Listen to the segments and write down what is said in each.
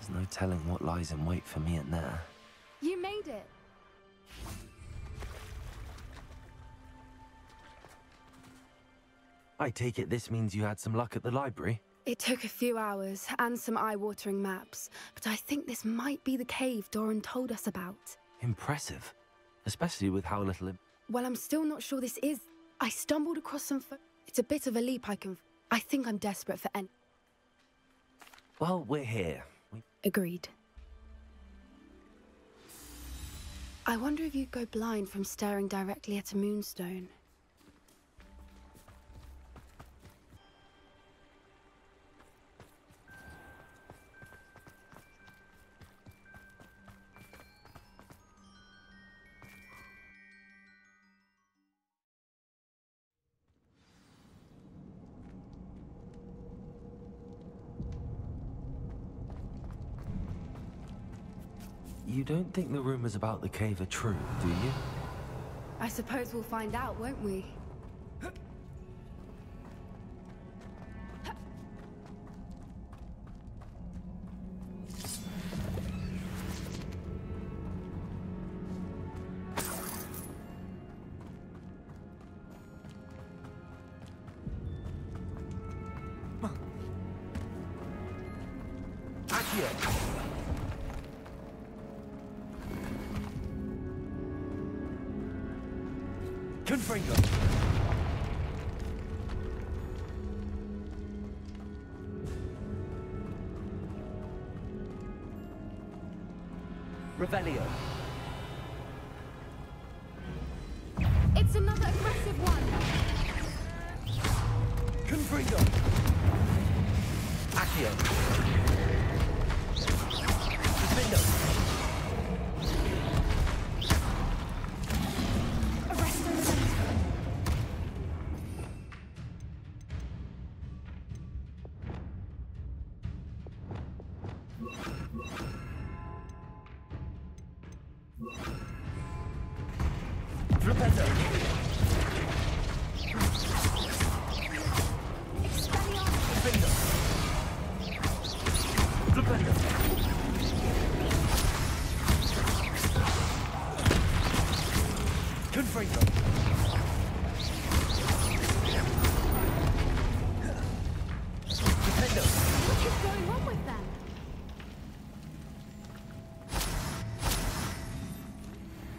There's no telling what lies in wait for me in there. You made it! I take it this means you had some luck at the library? It took a few hours and some eye-watering maps, but I think this might be the cave Doran told us about. Impressive. Especially with how little... Well, I'm still not sure this is. I stumbled across some... It's a bit of a leap I think I'm desperate for any... Well, we're here. Agreed. I wonder if you'd go blind from staring directly at a moonstone. You don't think the rumors about the cave are true, do you? I suppose we'll find out, won't we? Confringo. Revelio. It's another aggressive one. Confringo. Accio. Defendo.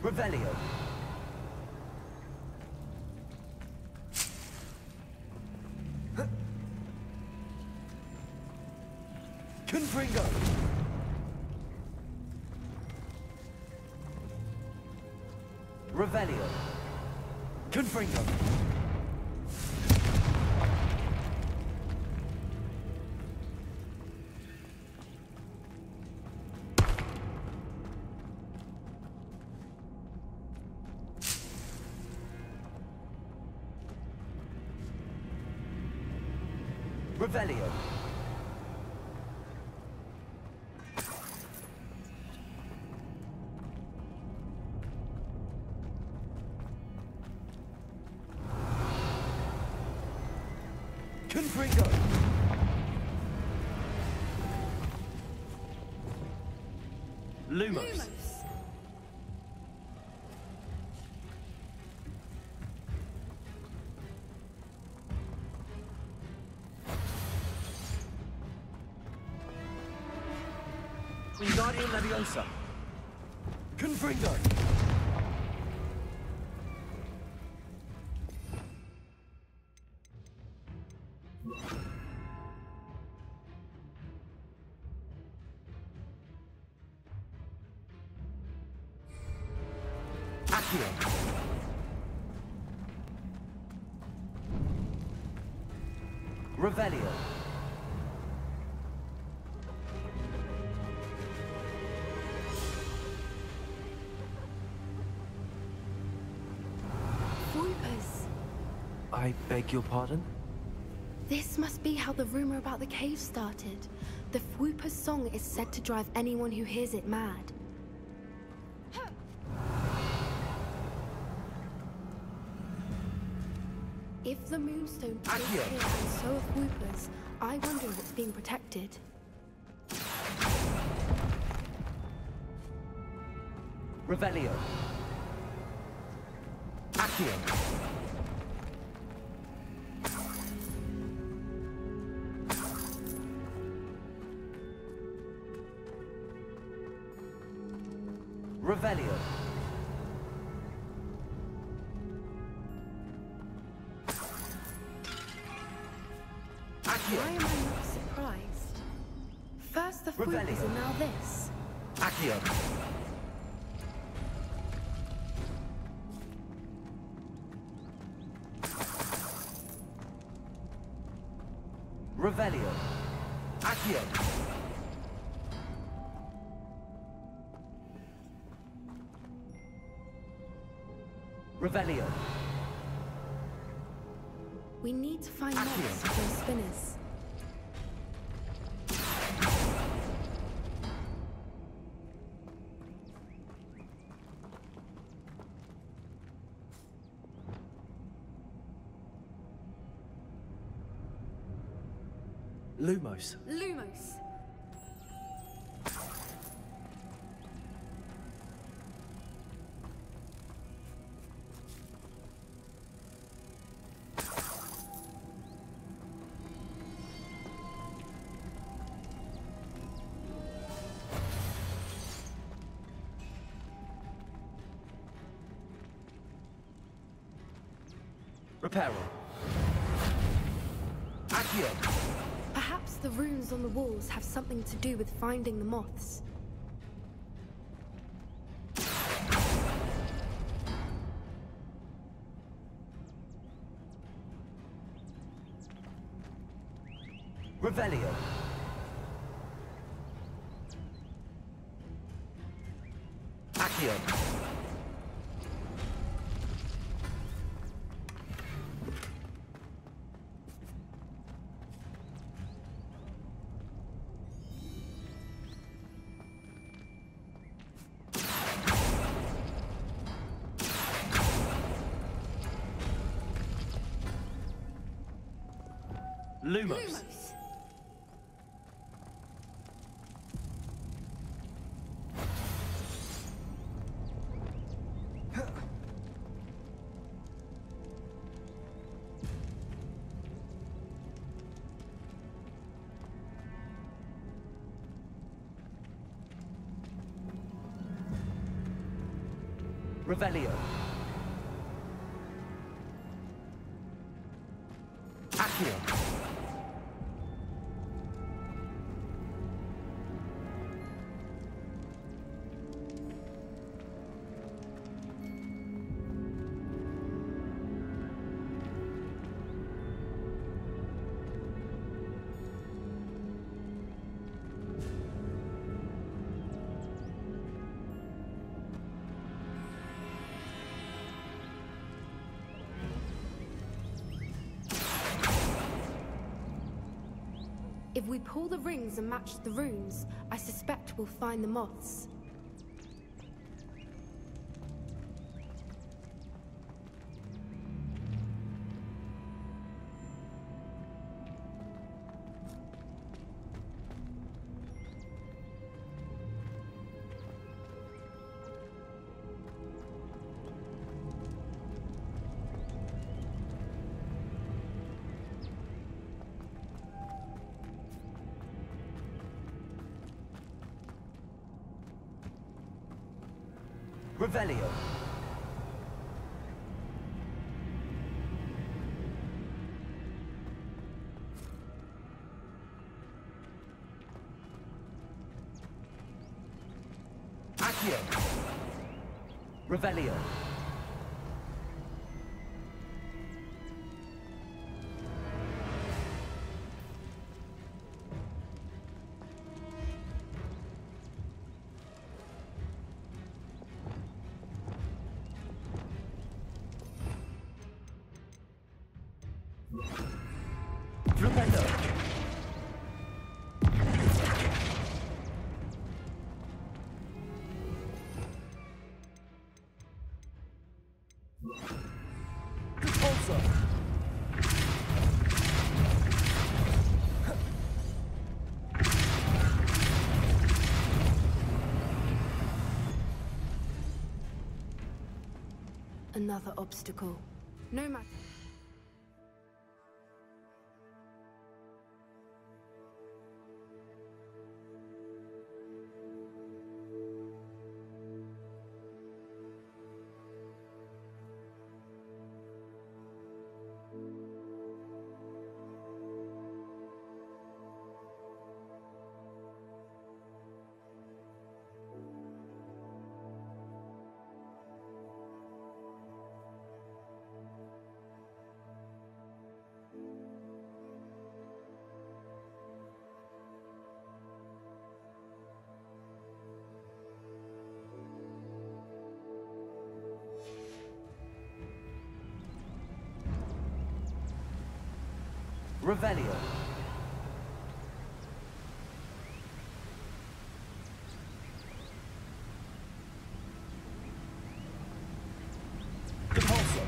Revelio. Confringo. Revelio. Confringo. Revelio. Confringo. Lumos. Wingardium Leviosa. Confringo. Accio. Revelio. I beg your pardon? This must be how the rumor about the cave started. The Whooper's song is said to drive anyone who hears it mad. If the Moonstone is here and so are Whoopers, I wonder if it's being protected. Revelio. Accio. Revelio. Accio. Why am I not surprised? First the Fwoopers and now this. Accio. Revelio. Accio. Revelio. We need to find moths for those spinners. Lumos. Lumos! Reparo. Accio. Perhaps the runes on the walls have something to do with finding the moths. Revelio. Accio. Lumos. Revelio. Accio. If we pull the rings and match the runes, I suspect we'll find the moths. Revelio. Accio. Revelio. Revelio. Repulsor. Another obstacle. No matter. Revelio. Depulso.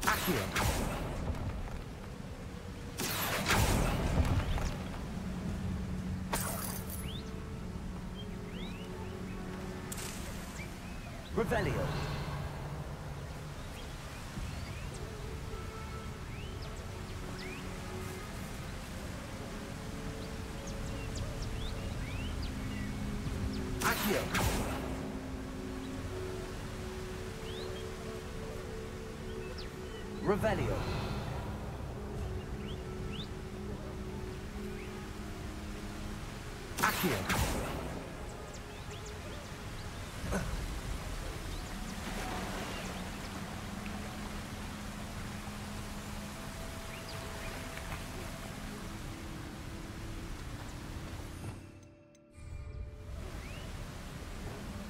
Accio. Revelio. Accio. Revelio. Accio.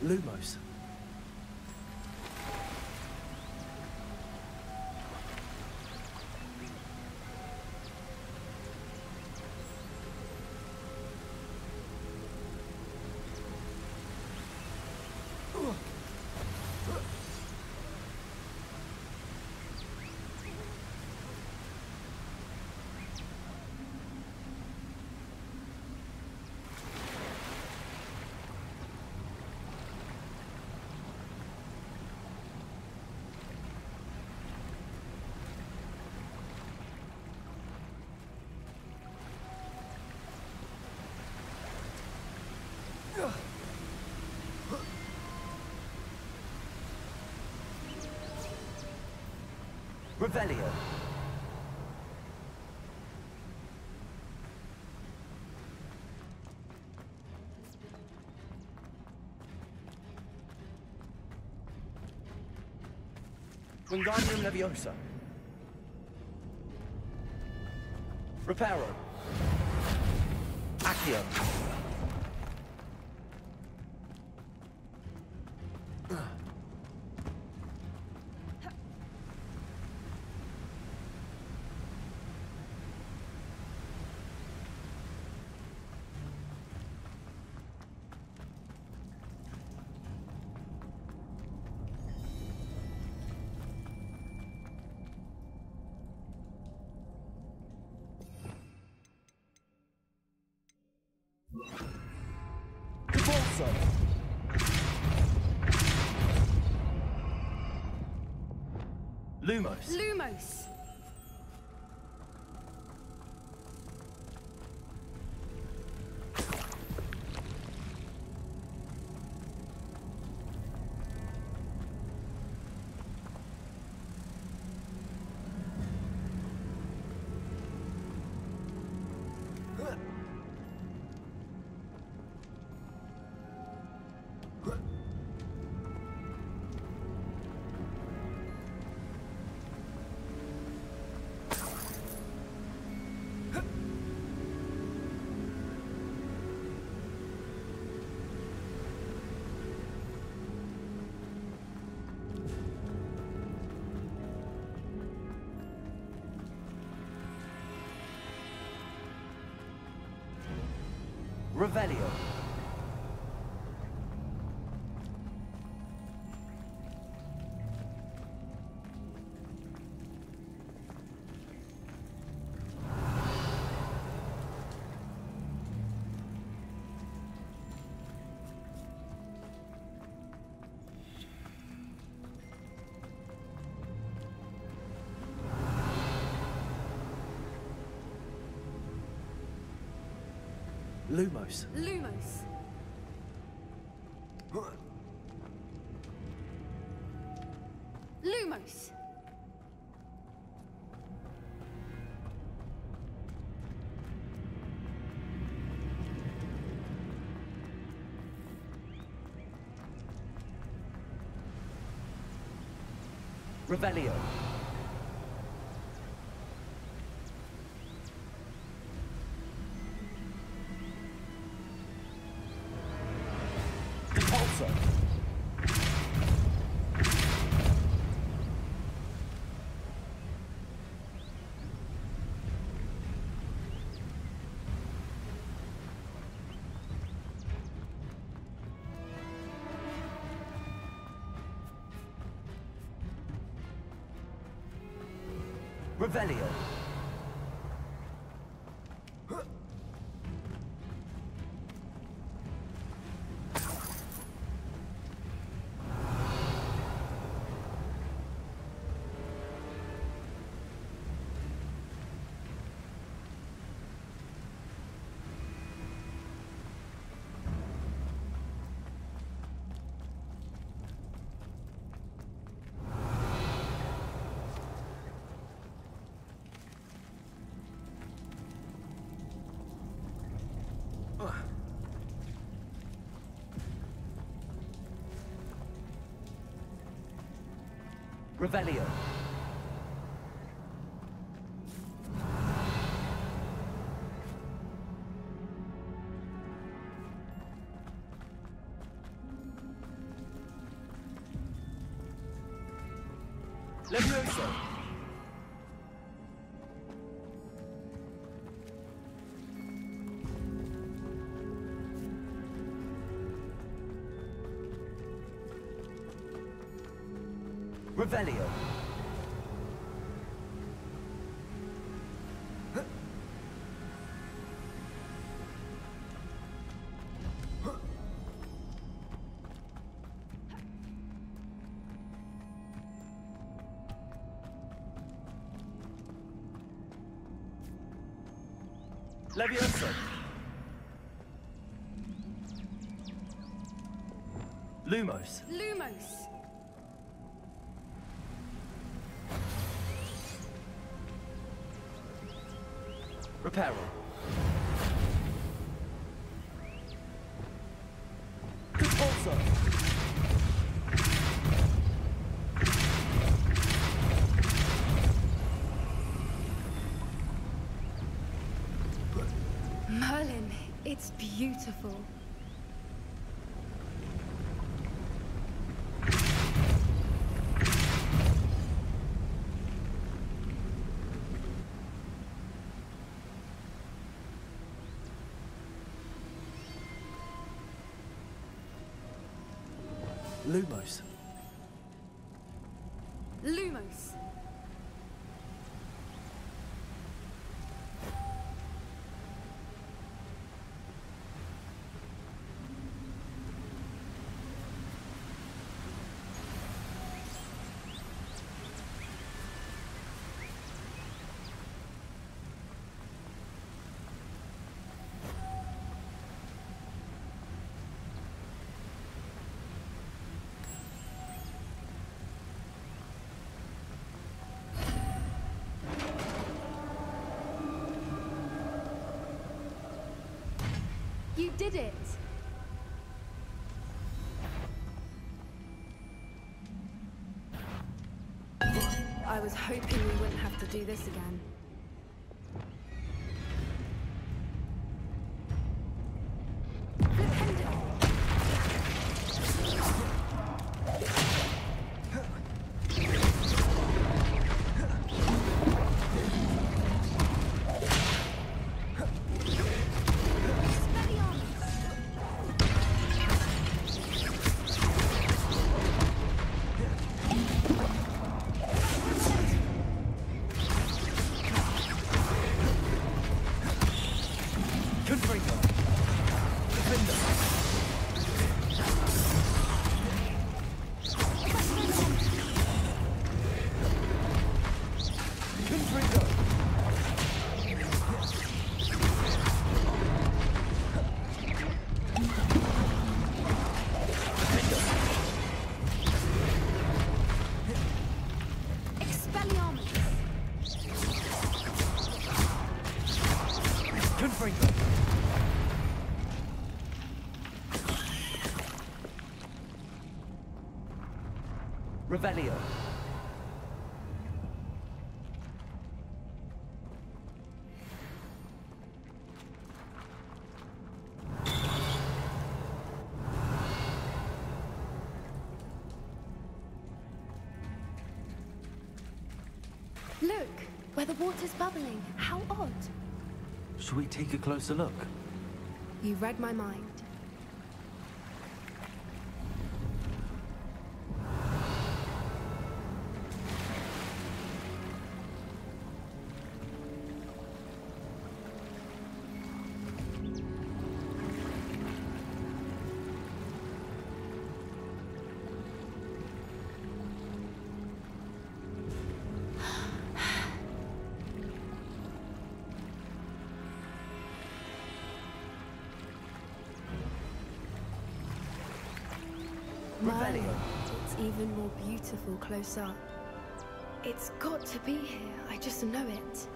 Lumos. Revelio. Wingardium Leviosa. Reparo. Accio. Depulso. Lumos. Lumos! Revelio. Lumos. Lumos. Lumos. Revelio. Repulsor. Revelio. Revelio. Levioso. Revelio. Levioso. Lumos. Lumos. Reparo. Repulsor. Merlin, it's beautiful. Lumos. Lumos. You did it! I was hoping we wouldn't have to do this again. Revelio. Look, where the water's bubbling. How odd. Should we take a closer look? You read my mind. Revelio. It's even more beautiful close up. It's got to be here. I just know it.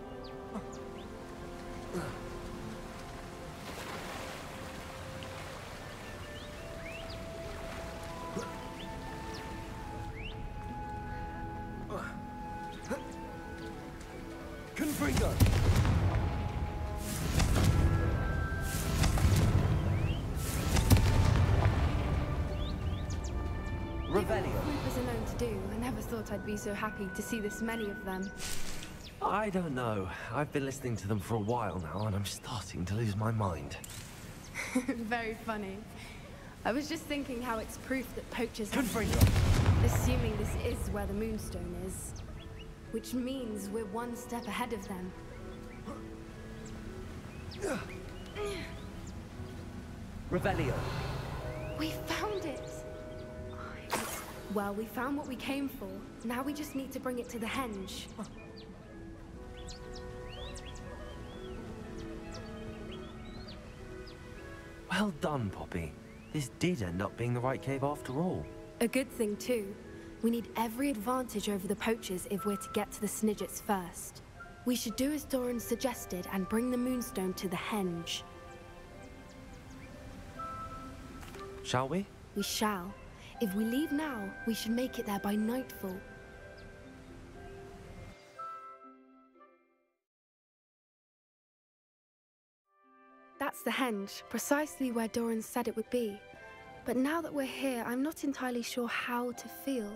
Confringo. Revelio. Creepers are known to do. I never thought I'd be so happy to see this many of them. I don't know. I've been listening to them for a while now, and I'm starting to lose my mind. Very funny. I was just thinking how it's proof that poachers have... Confringo. Assuming this is where the Moonstone is. Which means we're one step ahead of them. Revelio. We found it! Well, we found what we came for. Now we just need to bring it to the henge. Well done, Poppy. This did end up being the right cave after all. A good thing, too. We need every advantage over the poachers if we're to get to the Snidgets first. We should do as Doran suggested and bring the Moonstone to the henge. Shall we? We shall. If we leave now, we should make it there by nightfall. That's the henge, precisely where Doran said it would be. But now that we're here, I'm not entirely sure how to feel.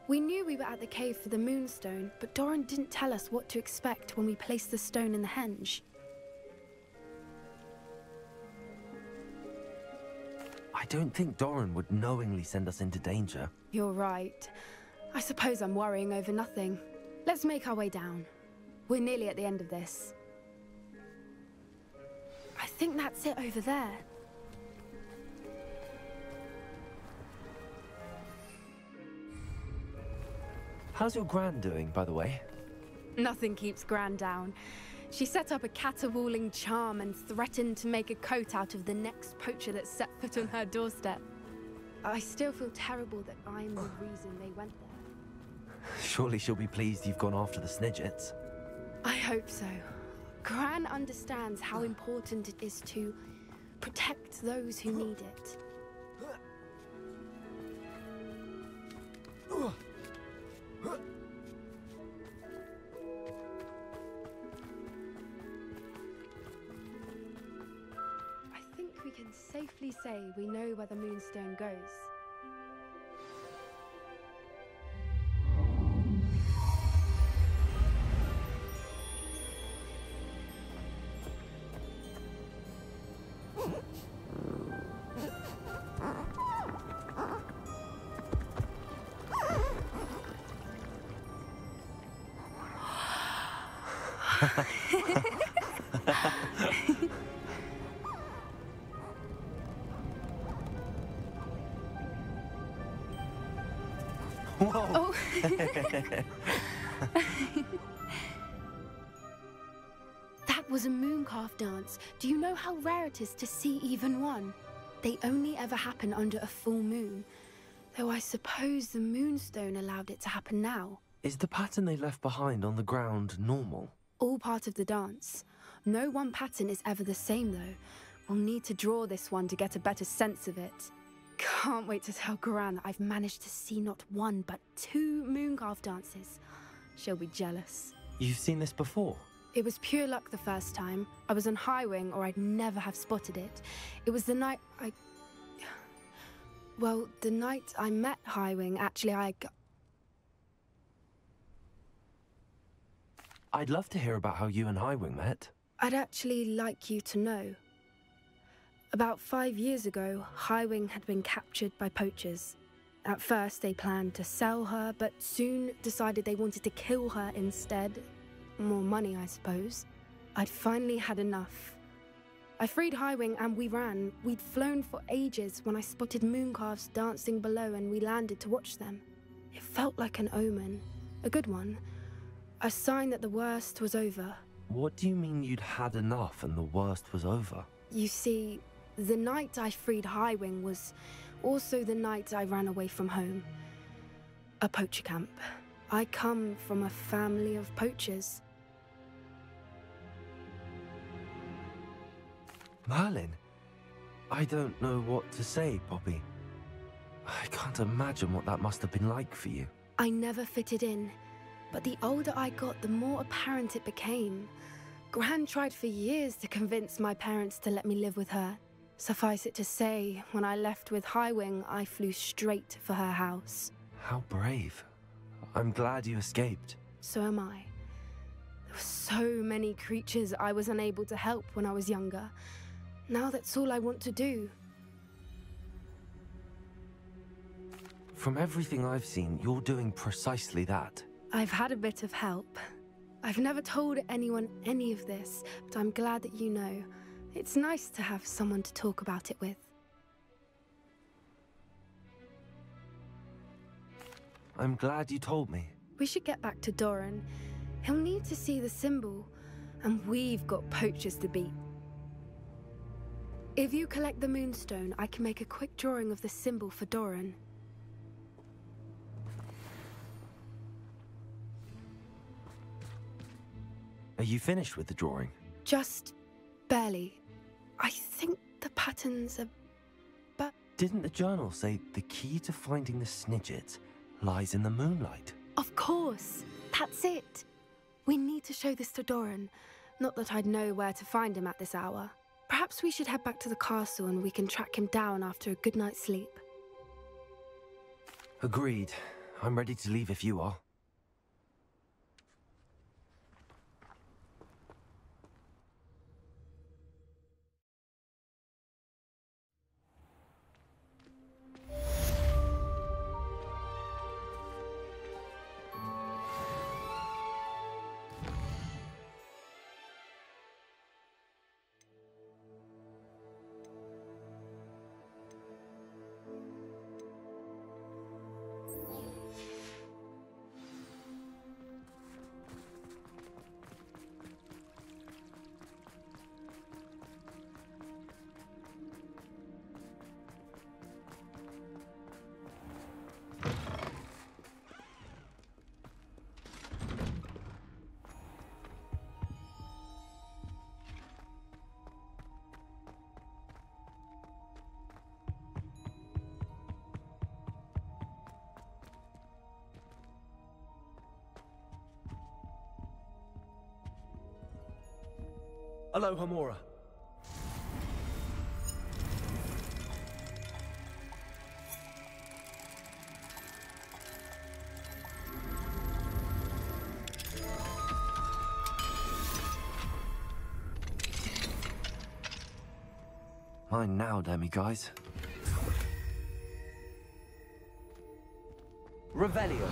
We knew we were at the cave for the Moonstone, but Doran didn't tell us what to expect when we placed the stone in the henge. I don't think Doran would knowingly send us into danger. You're right. I suppose I'm worrying over nothing. Let's make our way down. We're nearly at the end of this. I think that's it over there. How's your Gran doing, by the way? Nothing keeps Gran down. She set up a caterwauling charm and threatened to make a coat out of the next poacher that set foot on her doorstep. I still feel terrible that I'm the reason they went there. Surely she'll be pleased you've gone after the Snidgets. I hope so. Gran understands how important it is to protect those who need it. I think we can safely say we know where the Moonstone goes. Whoa! Oh. That was a mooncalf dance. Do you know how rare it is to see even one? They only ever happen under a full moon. Though I suppose the Moonstone allowed it to happen now. Is the pattern they left behind on the ground normal? All part of the dance. No one pattern is ever the same, though. We'll need to draw this one to get a better sense of it. can't wait to tell Gran that I've managed to see not one, but 2 Mooncarve dances. She'll be jealous. You've seen this before? It was pure luck the first time. I was on Highwing, or I'd never have spotted it. It was the night Well, the night I met Highwing, actually, I'd love to hear about how you and Highwing met. I'd actually like you to know. About 5 years ago, Highwing had been captured by poachers. At first, they planned to sell her, but soon decided they wanted to kill her instead. More money, I suppose. I'd finally had enough. I freed Highwing and we ran. We'd flown for ages when I spotted Mooncarves dancing below and we landed to watch them. It felt like an omen. A good one. A sign that the worst was over. What do you mean you'd had enough and the worst was over? You see, the night I freed Highwing was also the night I ran away from home. A poacher camp. I come from a family of poachers. Merlin? I don't know what to say, Poppy. I can't imagine what that must have been like for you. I never fitted in, but the older I got, the more apparent it became. Gran tried for years to convince my parents to let me live with her. Suffice it to say, when I left with Highwing, I flew straight for her house. How brave. I'm glad you escaped. So am I. There were so many creatures I was unable to help when I was younger. Now that's all I want to do. From everything I've seen, you're doing precisely that. I've had a bit of help. I've never told anyone any of this, but I'm glad that you know. It's nice to have someone to talk about it with. I'm glad you told me. We should get back to Doran. He'll need to see the symbol, and we've got poachers to beat. If you collect the Moonstone, I can make a quick drawing of the symbol for Doran. Are you finished with the drawing? Just barely. I think the patterns are... but... Didn't the journal say the key to finding the Snidget lies in the moonlight? Of course! That's it! We need to show this to Doran. Not that I'd know where to find him at this hour. Perhaps we should head back to the castle and we can track him down after a good night's sleep. Agreed. I'm ready to leave if you are. Hello, Hamura. Mine now, guys. Revelio.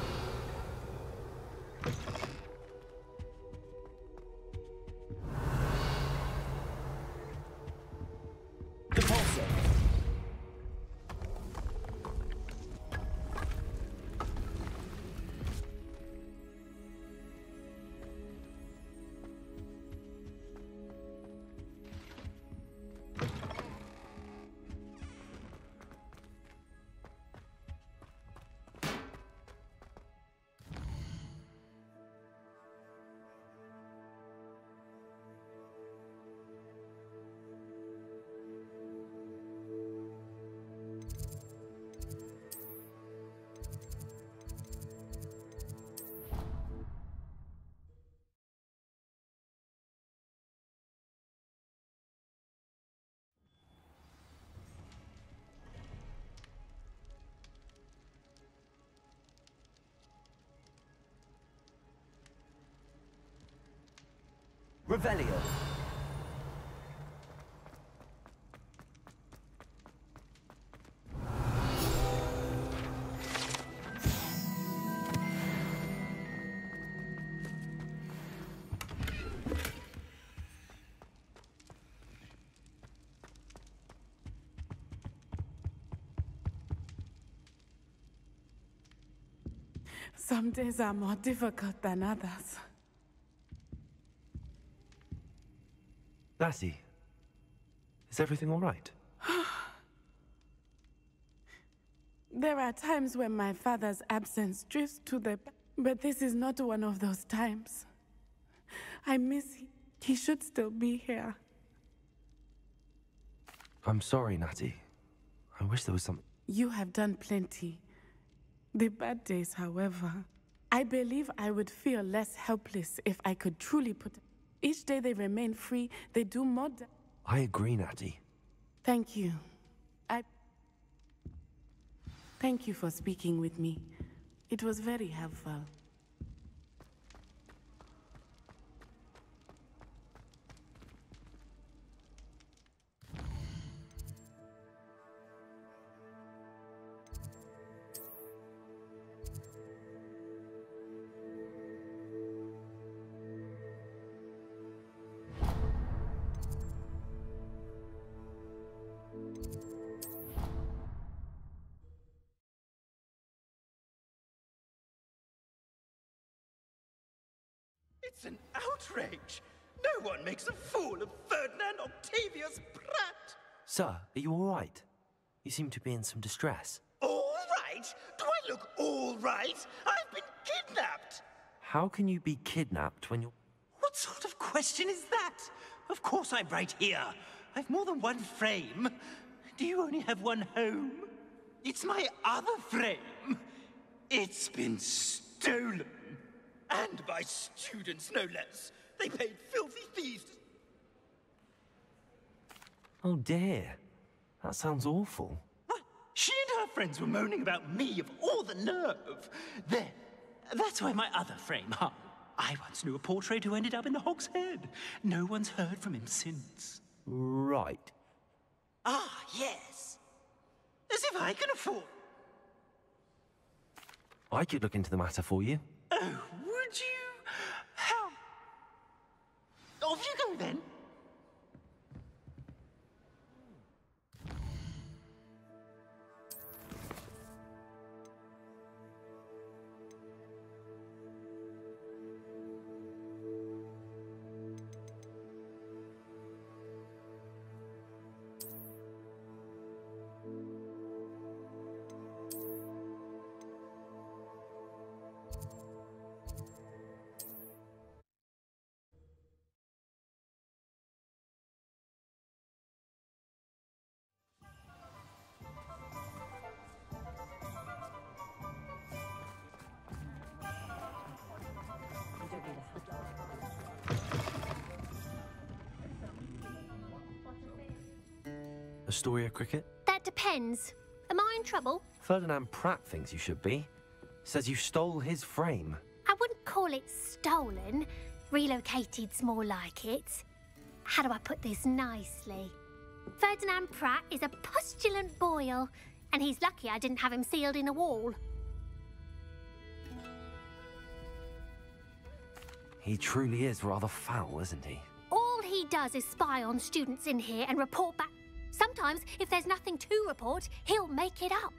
Revelio. Some days are more difficult than others. Lassie, is everything all right? There are times when my father's absence drifts to the back, but this is not one of those times. I miss him. He should still be here. I'm sorry, Natty. I wish there was something. You have done plenty. The bad days, however, I believe I would feel less helpless if I could truly put... Each day they remain free, they do more... I agree, Natty. Thank you. Thank you for speaking with me. It was very helpful. It's an outrage! No one makes a fool of Ferdinand Octavius Pratt! Sir, are you all right? You seem to be in some distress. All right? Do I look all right? I've been kidnapped! How can you be kidnapped when you're... What sort of question is that? Of course I'm right here. I've more than one frame. Do you only have one home? It's my other frame. It's been stolen. And by students, no less. They paid filthy fees to... Oh dear. That sounds awful. What? She and her friends were moaning about me of all the nerve. There. That's why my other frame hung. I once knew a portrait who ended up in the Hog's Head. No one's heard from him since. Right. Ah, yes. As if I can afford... I could look into the matter for you. Oh, would you? How? Off you go, then. Astoria Cricket? That depends. Am I in trouble? Ferdinand Pratt thinks you should be. Says you stole his frame. I wouldn't call it stolen. Relocated's more like it. How do I put this nicely? Ferdinand Pratt is a postulant boil, and he's lucky I didn't have him sealed in a wall. He truly is rather foul, isn't he? All he does is spy on students in here and report back. Sometimes, if there's nothing to report, he'll make it up.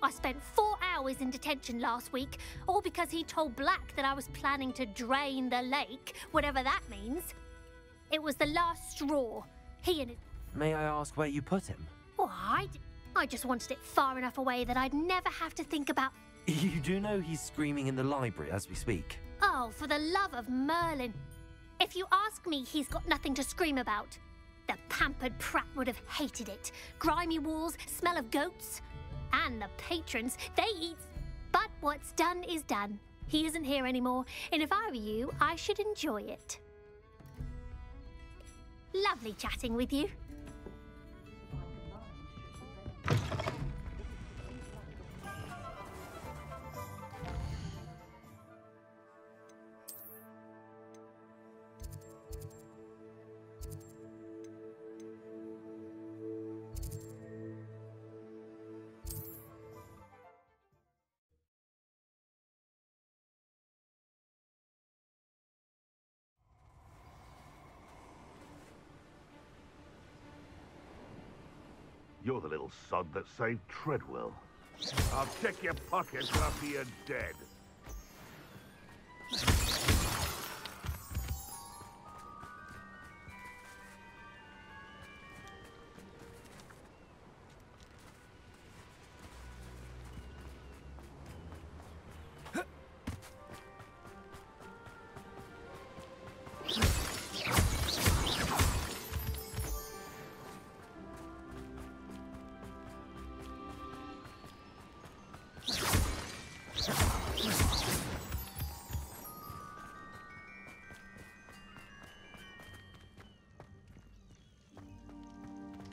I spent 4 hours in detention last week, all because he told Black that I was planning to drain the lake, whatever that means. It was the last straw. He and his... May I ask where you put him? Why? I just wanted it far enough away that I'd never have to think about... You do know he's screaming in the library as we speak. Oh, for the love of Merlin. If you ask me, he's got nothing to scream about. The pampered Pratt would have hated it. Grimy walls, smell of goats. And the patrons, they eat... But what's done is done. He isn't here anymore, and if I were you, I should enjoy it. Lovely chatting with you. You're the little sod that saved Treadwell. I'll check your pockets after you're dead.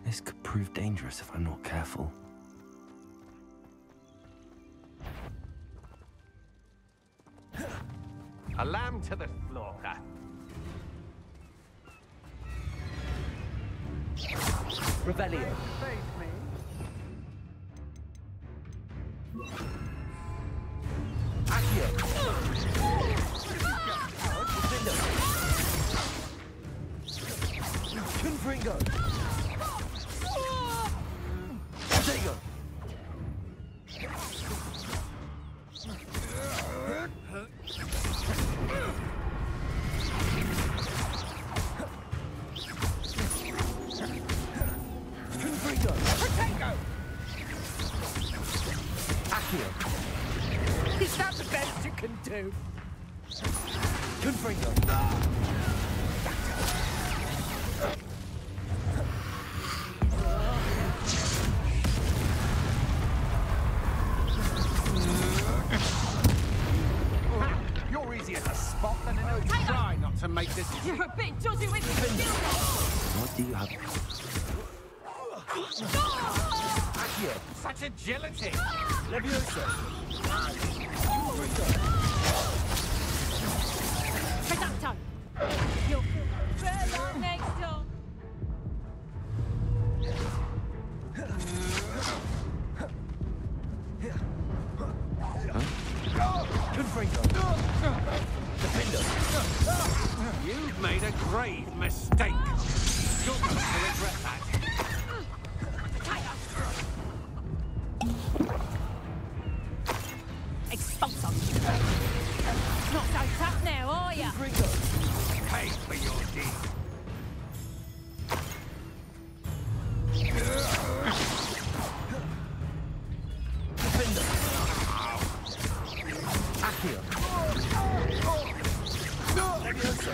This could prove dangerous if I'm not careful. A lamb to the slaughter. Revelio. Accio. Confringo. Digo. Confringo. Protego. Accio. Is that the best you can do? Confringo. You're easier to spot than an old try not to make this. You're a bit dodgy with your skill. What do you have? Accio. Such agility. Levioso. Reducto. You'll feel better next time. Confringo. Defendo. You've made a grave mistake. You're going to regret that. Expulso. Not so tough now, are ya? Confringo. Pay for your deed. Defendo. Accio. Levioso.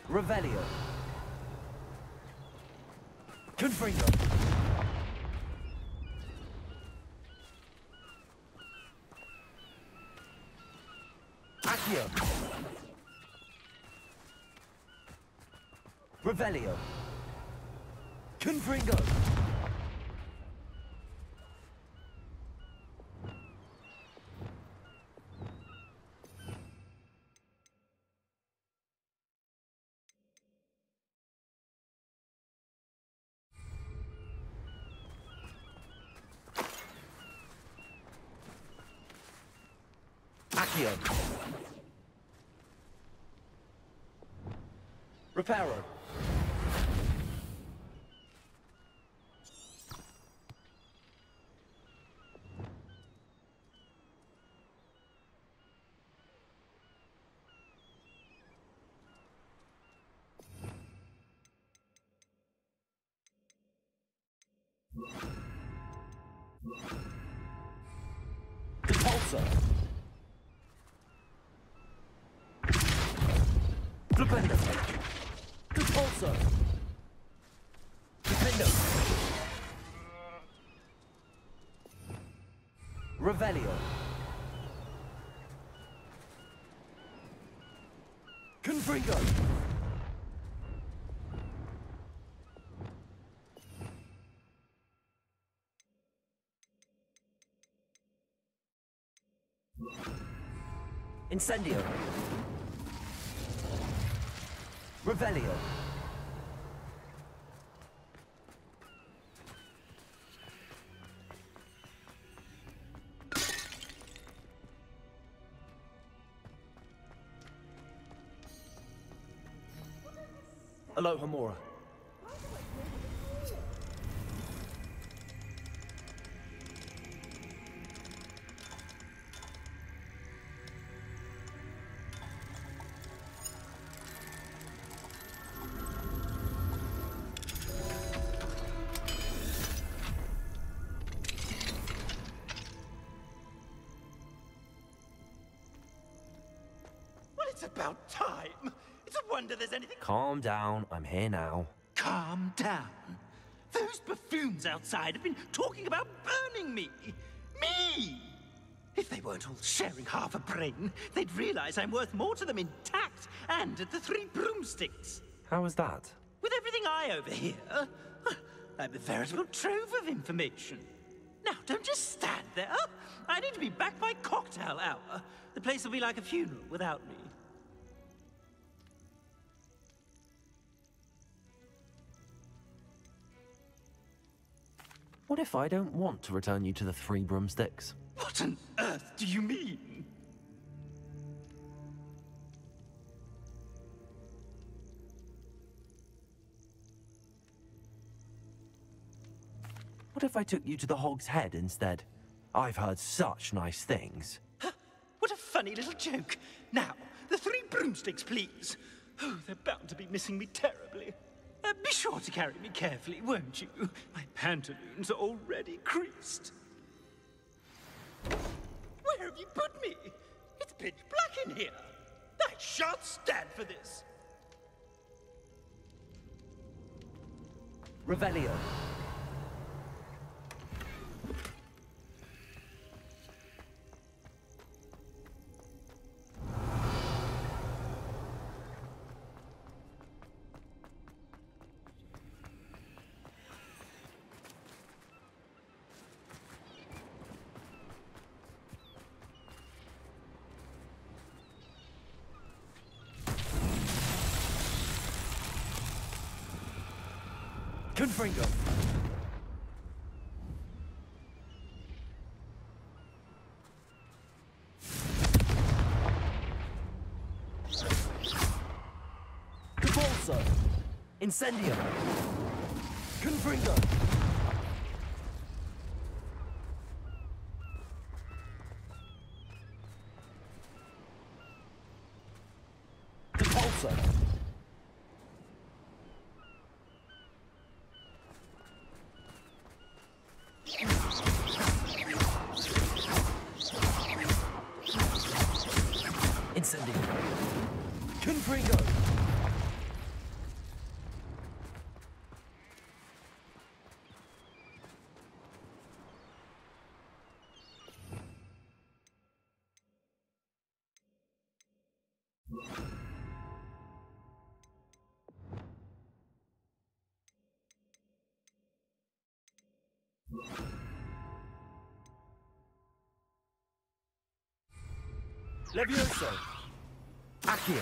Revelio. Confringo. Accio. Revelio. Confringo. Accio. Reparo. Repulsor. Flipendo. Repulsor. Flipendo. Revelio. Confringo. Incendio. Revelio. Aloha, Mora. Well, it's about time. It's a wonder there's anything... Calm down, I'm here now. Calm down. Those buffoons outside have been talking about burning me. Me! If they weren't all sharing half a brain, they'd realize I'm worth more to them intact and at the 3 broomsticks. How was that? With everything I overhear, I'm a veritable trove of information. Now, don't just stand there. I need to be back by cocktail hour. The place will be like a funeral without me. What if I don't want to return you to the 3 broomsticks? What on earth do you mean? What if I took you to the Hog's Head instead? I've heard such nice things. What a funny little joke. Now, the 3 broomsticks, please. Oh, they're bound to be missing me terribly. Be sure to carry me carefully, won't you? My pantaloons are already creased. Where have you put me? It's pitch black in here. I shan't stand for this. Revelio. Confringo. Convulso. Incendio. Confringo. Repulsor. Incendio. Confringo. Levioso. Accio.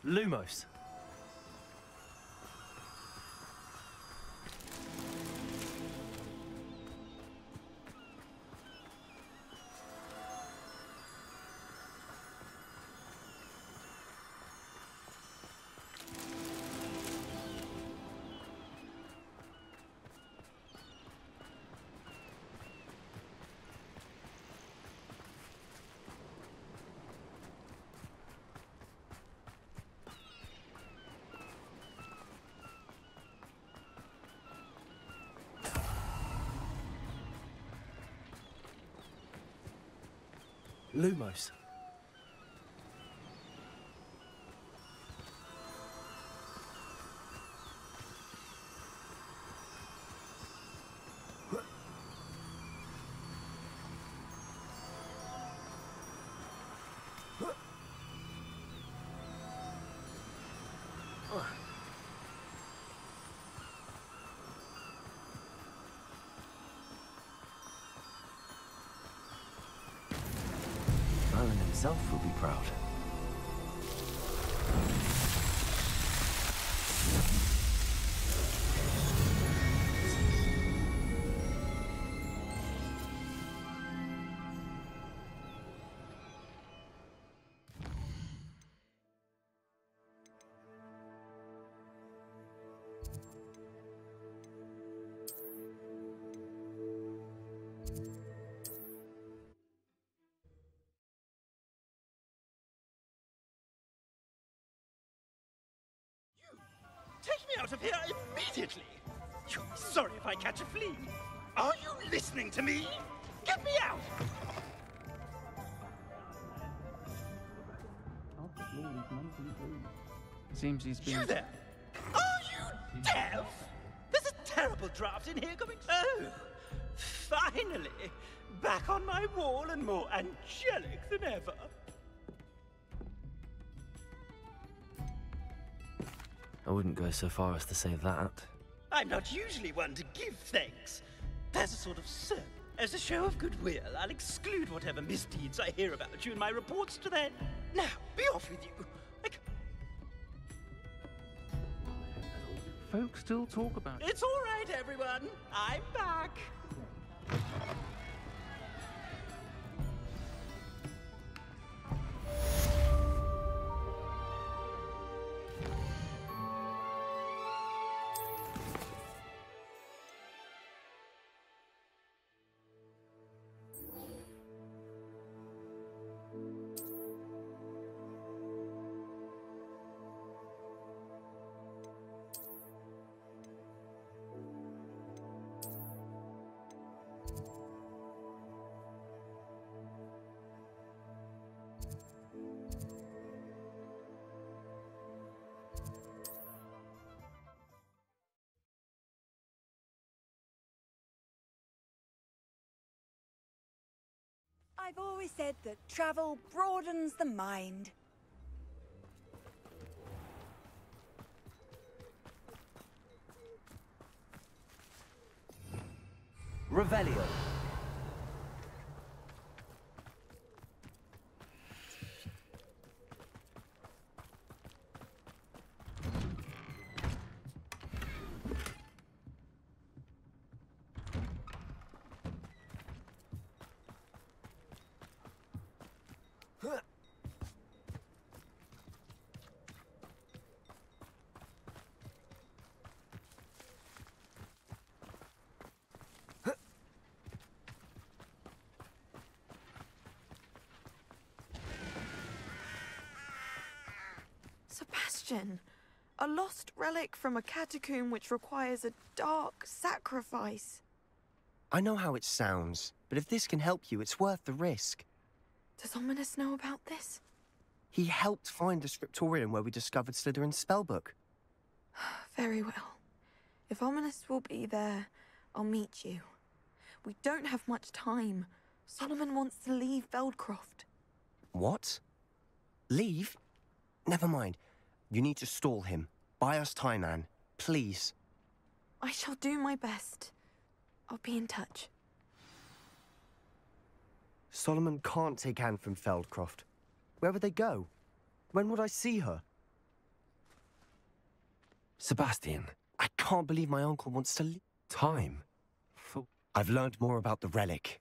Lumos. Lumos. himself would be proud. Take me out of here immediately! You'll be sorry if I catch a flea. Are you listening to me? Get me out! Seems he's been... You there! Are you deaf? There's a terrible draft in here coming... Oh! Finally! Back on my wall and more angelic than ever. I wouldn't go so far as to say that. I'm not usually one to give thanks. There's a sort of sermon. As a show of goodwill, I'll exclude whatever misdeeds I hear about you in my reports to them. Now, be off with you. Folks still talk about it. It's all right, everyone. I'm back. I've always said that travel broadens the mind. Revelio. Sebastian, a lost relic from a catacomb which requires a dark sacrifice. I know how it sounds, but if this can help you, it's worth the risk. Does Ominous know about this? He helped find the scriptorium where we discovered Slytherin's spellbook. Very well. If Ominous will be there, I'll meet you. We don't have much time. Solomon wants to leave Veldcroft. What? Leave? Never mind. You need to stall him. Buy us time, Anne. Please. I shall do my best. I'll be in touch. Solomon can't take Anne from Feldcroft. Where would they go? When would I see her? Sebastian. I can't believe my uncle wants to leave. Time? I've learned more about the relic.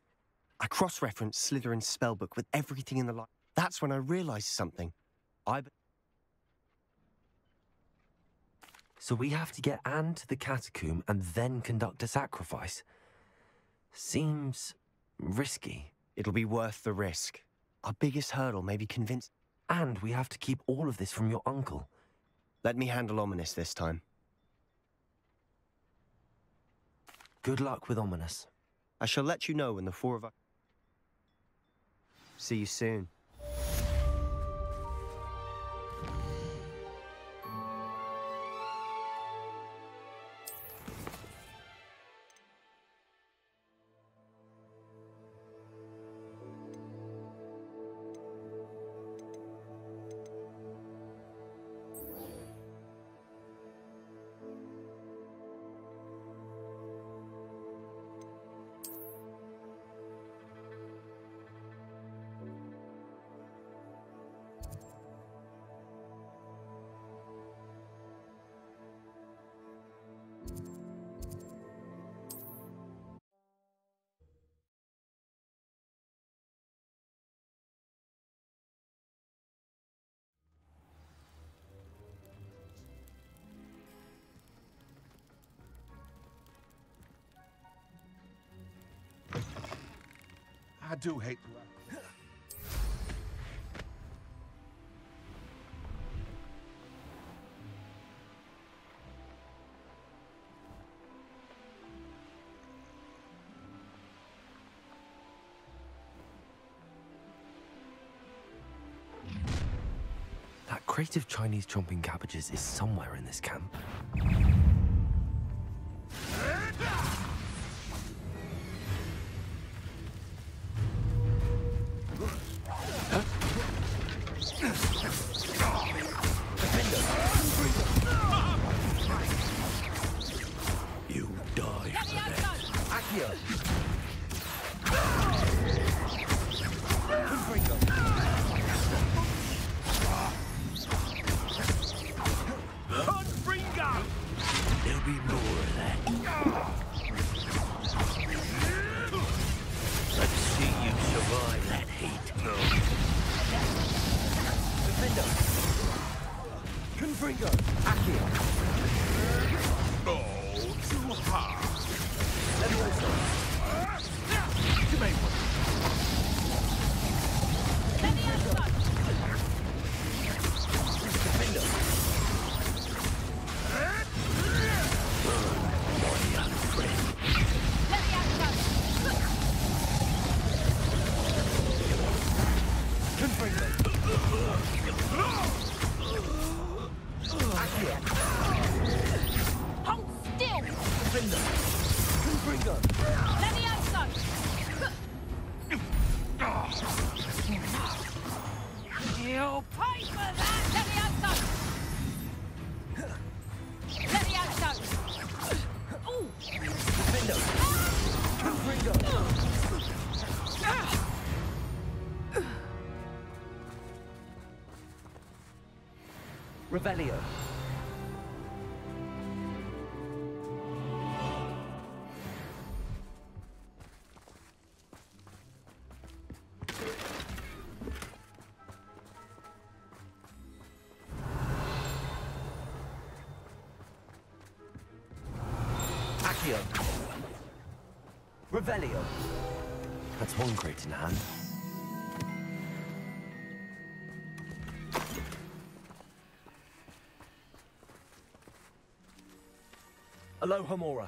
I cross-referenced Slytherin's spellbook with everything in the light. That's when I realized something. So we have to get Anne to the catacomb and then conduct a sacrifice. Seems risky. It'll be worth the risk. Our biggest hurdle may be convinced. And we have to keep all of this from your uncle. Let me handle Ominous this time. Good luck with Ominous. I shall let you know when the four of us... See you soon. I do hate to... That crate of Chinese chomping cabbages is somewhere in this camp. You die for that. Accio! There'll be more of that. Let's see you survive that heat. No. Defender! Confringo! Accio! Oh, too hard. Levioso! Tomato! Defender! Hold still! Defender! Confringo! Levioso! You'll pay for that, Levioso! Levioso! Ooh! Defender! Confringo! Revelio. Accio. Revelio. That's one crate in hand. Alohomora.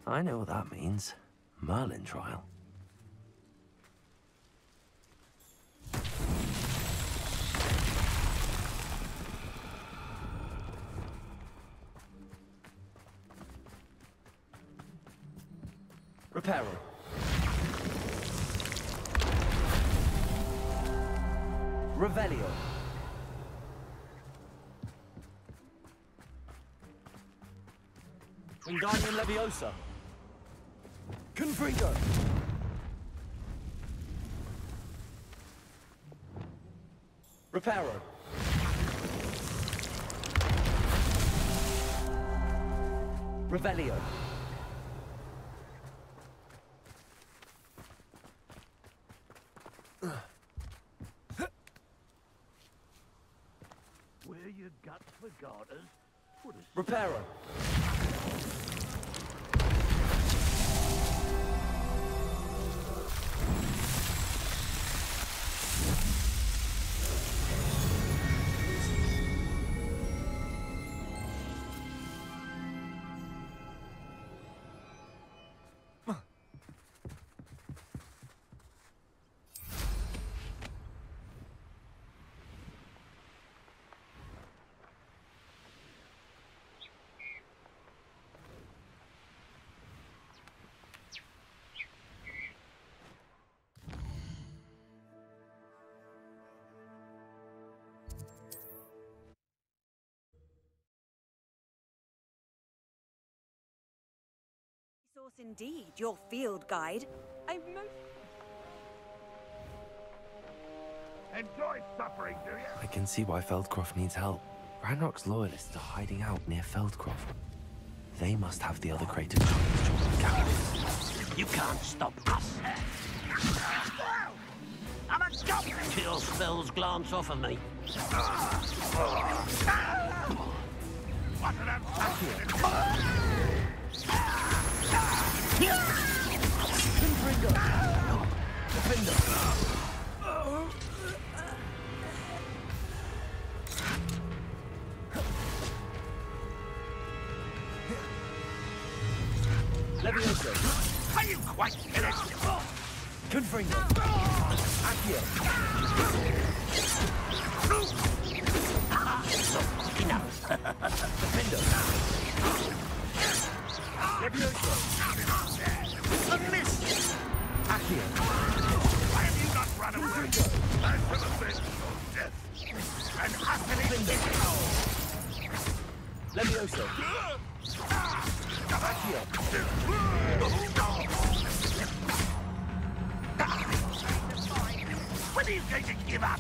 I know what that means. Merlin trial. Reparo. Revelio. Wingardium Leviosa. Confringo. Reparo. Revelio. Where you got for garters? Reparo. Source indeed, your field guide. I'm most Enjoy suffering, do you? I can see why Feldcroft needs help. Ranrock's loyalists are hiding out near Feldcroft. They must have the other crate of captives. You can't stop us. I'm a goblin. Chill spells glance off of me. What an unfortunate... Levioso. Are you quite finished? Confringo. Accio. Enough. Defendo. Levioso. A miss. Accio. Why have you not run away? I will avenge your death. And utterly... Levioso. Accio. When are you going to give up?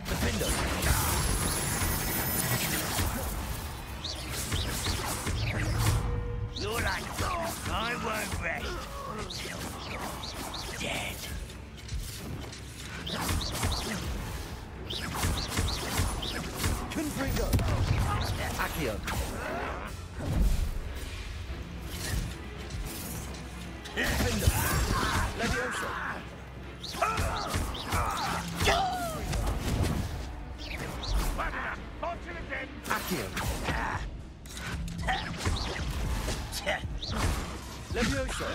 Defendo. You're like dog. I won't rest until you're dead. Confringo. Accio. Defendo. Levioso. Accio. Levioso.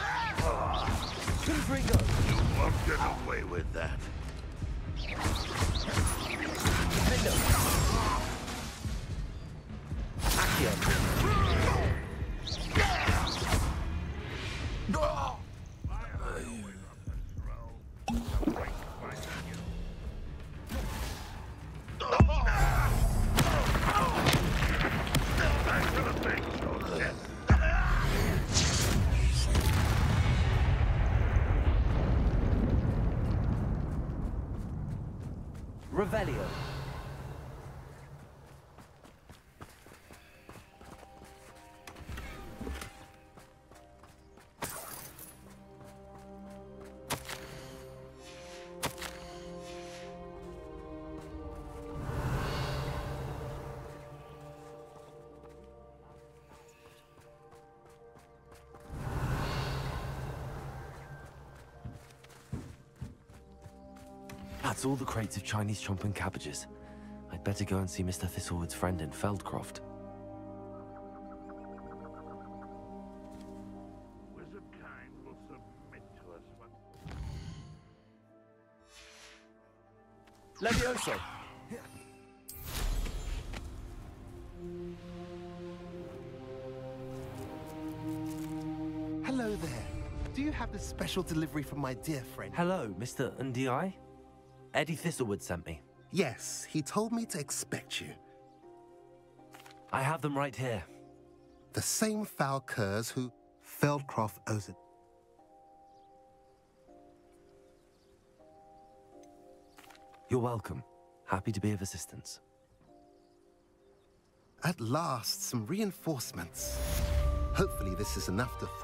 Confringo. You won't get away with that. Defendo. Accio. Revelio. That's all the crates of Chinese chomp and cabbages. I'd better go and see Mr. Thistlewood's friend in Feldcroft. Wizard kind will submit to us what... Levioso. Hello there. Do you have the special delivery from my dear friend? Hello, Mr. Ndi? Eddie Thistlewood sent me. Yes, he told me to expect you. I have them right here. The same foul curs who Feldcroft owes it. You're welcome. Happy to be of assistance. At last, some reinforcements. Hopefully this is enough to...